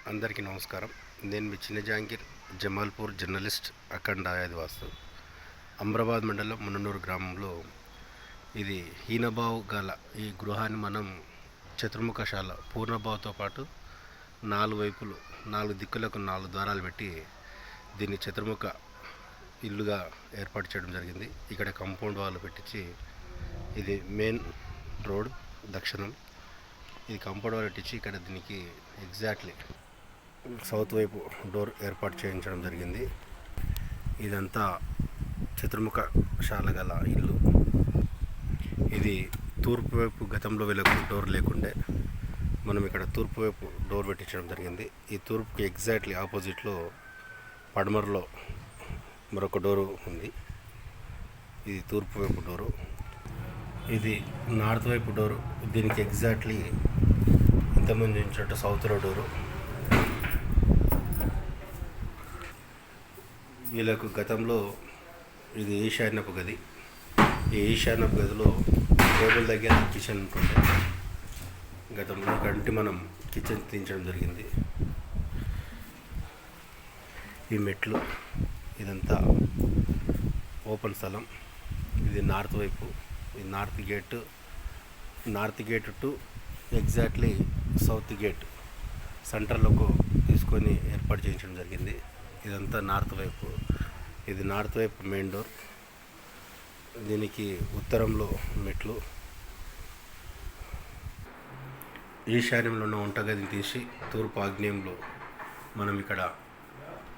అందరికీ నమస్కారం. నేను మీ చిన్న జాంగీర్, జమాల్పూర్ జర్నలిస్ట్, అఖండ ఆదివాస్తు. అమ్రాబాద్ మండలం మున్ననూరు గ్రామంలో ఇది హీనబావు గల ఈ గృహాన్ని మనం చతుర్ముఖశాల పూర్ణబావుతో పాటు 4 వైపులు 4 దిక్కులకు 4 ద్వారాలు పెట్టి దీన్ని చతుర్ముఖ ఇల్లుగా ఏర్పాటు చేయడం జరిగింది. ఇక్కడ కాంపౌండ్ వాళ్ళు పెట్టించి ఇది మెయిన్ రోడ్ దక్షిణం, ఇది కాంపౌండ్ వాళ్ళు పెట్టించి ఇక్కడ దీనికి ఎగ్జాక్ట్లీ సౌత్ వైపు డోర్ ఏర్పాటు చేయించడం జరిగింది. ఇదంతా చతుర్ముఖ శాల గల ఇల్లు. ఇది తూర్పు వైపు గతంలో వీళ్ళకు డోర్ లేకుండే మనం ఇక్కడ తూర్పు వైపు డోర్ పెట్టించడం జరిగింది. ఈ తూర్పుకి ఎగ్జాక్ట్లీ ఆపోజిట్లో పడమరలో మరొక డోరు ఉంది. ఇది తూర్పు వైపు డోరు. ఇది నార్త్ వైపు డోరు. దీనికి ఎగ్జాక్ట్లీ ఇంతకుముందు చూసినట్టు సౌత్లో డోరు. వీళ్ళకు గతంలో ఇది ఈశాన్యపు గది. ఈ ఈశాన్యపు గదిలో టేబుల్ దగ్గర కిచెన్ ఉంటుండే. గతంలో కంటి మనం కిచెన్ తీయించడం జరిగింది. ఈ మెట్లు, ఇదంతా ఓపెన్ స్థలం. ఇది నార్త్ వైపు. ఇది north gate to exactly south gate సెంటర్లోకి తీసుకొని ఏర్పాటు చేయించడం జరిగింది. ఇదంతా నార్త్ వైపు. ఇది నార్త్ వైపు మెయిన్ డోర్. దీనికి ఉత్తరంలో మెట్లు. ఈశాన్యంలో ఉన్న వంటగదిని తీసి తూర్పు ఆగ్నేయంలో మనం ఇక్కడ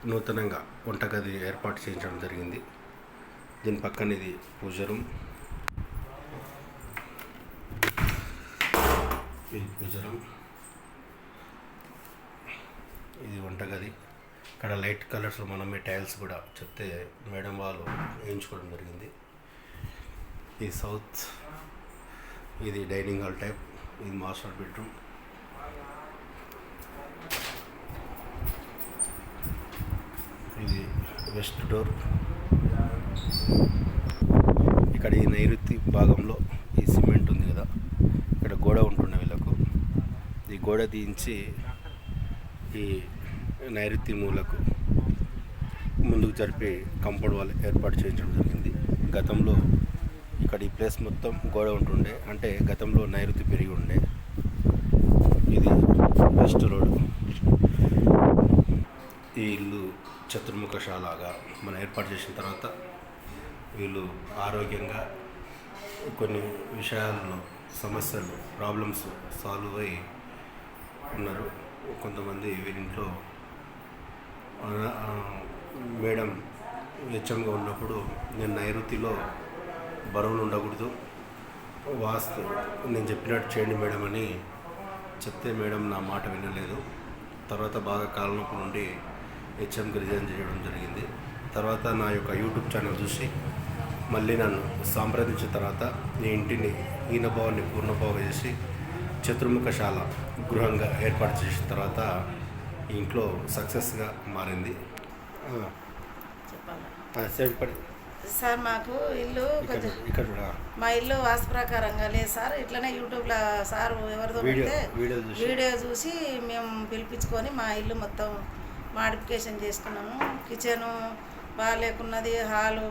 నూతనంగా వంటగది ఏర్పాటు చేయించడం జరిగింది. దీని పక్కన ఇది పూజ రూమ్. ఇది వంటగది. ఇక్కడ లైట్ కలర్స్ మనమే టైల్స్ కూడా చెప్తే మేడం వాళ్ళు వేయించుకోవడం జరిగింది. ఈ సౌత్, ఇది డైనింగ్ హాల్ టైప్. ఇది మాస్టర్ బెడ్రూమ్. ఇది వెస్ట్ డోర్. ఇక్కడ ఈ నైరుతి భాగంలో ఈ సిమెంట్ ఉంది కదా, ఇక్కడ గోడ ఉంటుండే వీళ్ళకు. ఈ గోడ దించి ఈ నైరుతి మూలకు ముందుకు జరిపి కాంపౌండ్ వాల్ ఏర్పాటు చేయించడం జరిగింది. గతంలో ఇక్కడ ఈ ప్లేస్ మొత్తం గోడ ఉంటుండే, అంటే గతంలో నైరుతి పెరిగి ఉండే. ఇది వెస్ట్ రోడ్. ఈ ఇల్లు చతుర్ముఖశాలగా మనం ఏర్పాటు చేసిన తర్వాత వీళ్ళు ఆరోగ్యంగా కొన్ని విషయాల్లో సమస్యలు ప్రాబ్లమ్స్ సాల్వ్ అయి ఉన్నారు. కొంతమంది వీరింట్లో మేడం హెచ్ఎంగా ఉన్నప్పుడు నేను నైరుతిలో బరువులు ఉండకూడదు, వాస్తు నేను చెప్పినట్టు చేయండి మేడం అని చెప్తే మేడం నా మాట వినలేదు. తర్వాత బాగా కాలనొప్పి నుండి హెచ్ఎంకి రిజైన్ చేయడం జరిగింది. తర్వాత నా యొక్క యూట్యూబ్ ఛానల్ చూసి మళ్ళీ నన్ను సంప్రదించిన తర్వాత నీ ఇంటిని హీనభావాన్ని పూర్ణభావం చేసి చతుర్ముఖశాల గృహంగా ఏర్పాటు చేసిన తర్వాత ఇంట్లో సక్సెస్గా మారింది. సార్ మాకు ఇల్లు మా ఇల్లు వాస్తు ప్రకారంగా లేదు సార్. ఇట్లనే యూట్యూబ్లో సార్ ఎవరితో పెడితే వీడియో చూసి మేము పిలిపించుకొని మా ఇల్లు మొత్తం మాడిఫికేషన్ చేసుకున్నాము. కిచెను బాగా లేకున్నది, హాలు,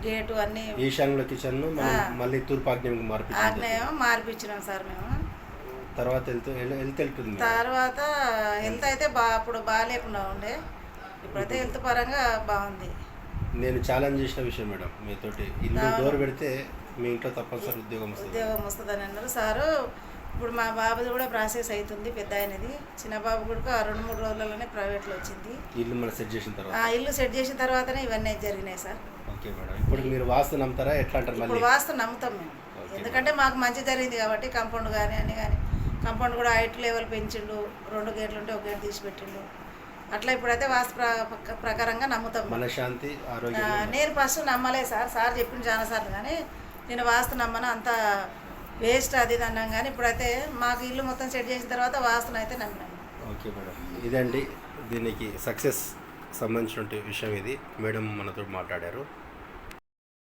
గేటు అన్నీ ఈశాన్యంలో కిచెన్ మళ్ళీ తూర్పు ఆగ్నేయం మార్పించినాం సార్ మేము. తర్వాత హెల్త్ అయితే అప్పుడు బాగాలేకుండా ఉండే, ఇప్పుడైతే హెల్త్ పరంగా బాగుంది. నేను ఛాలెంజ్ చేసిన విషయం మేడం మీతోటి, ఇల్లు డోర్ పెడితే మీ ఇంట్లో తప్పనిసరి ఉద్యోగం వస్తుందని అన్నారు సారు. ఇప్పుడు మా బాబుది కూడా ప్రాసెస్ అవుతుంది, పెద్ద అయినది. చిన్న బాబు కూడా 2-3 రోజులలోనే ప్రైవేట్లో వచ్చింది. ఇల్లు మనం సెట్ చేసిన తర్వాత ఇల్లు సెట్ చేసిన తర్వాతనే ఇవన్నీ జరిగినాయి సార్. Okay madam. ఇప్పుడు మీరు వాస్తు నమ్ముతారా ఎట్లా అంటారు? ఇప్పుడు వాస్తు నమ్ముతాం మేము, ఎందుకంటే మాకు మంచి జరిగింది కాబట్టి. కాంపౌండ్ కానీ అన్నీ కానీ, కాంపౌండ్ కూడా హైట్ లెవెల్ పెంచిండు. 2 గేట్లు ఉంటే 1 గేట్ తీసి పెట్టిండు. అట్లా ఇప్పుడైతే వాస్తు ప్రకారంగా నమ్ముతాం. మనశ్శాంతి, ఆరోగ్యం. నేను ఫస్ట్ నమ్మలేదు సార్. సార్ చెప్పింది చాలాసార్లు, కానీ నేను వాస్తు నమ్మను, అంత వేస్ట్ అది ఇది అన్నాం. కానీ ఇప్పుడైతే మాకు ఇల్లు మొత్తం సెట్ చేసిన తర్వాత వాస్తును అయితే నమ్మినాను. Okay madam. ఇదండి దీనికి సక్సెస్ సంబంధించిన విషయం. ఇది మేడం మనతో మాట్లాడారు.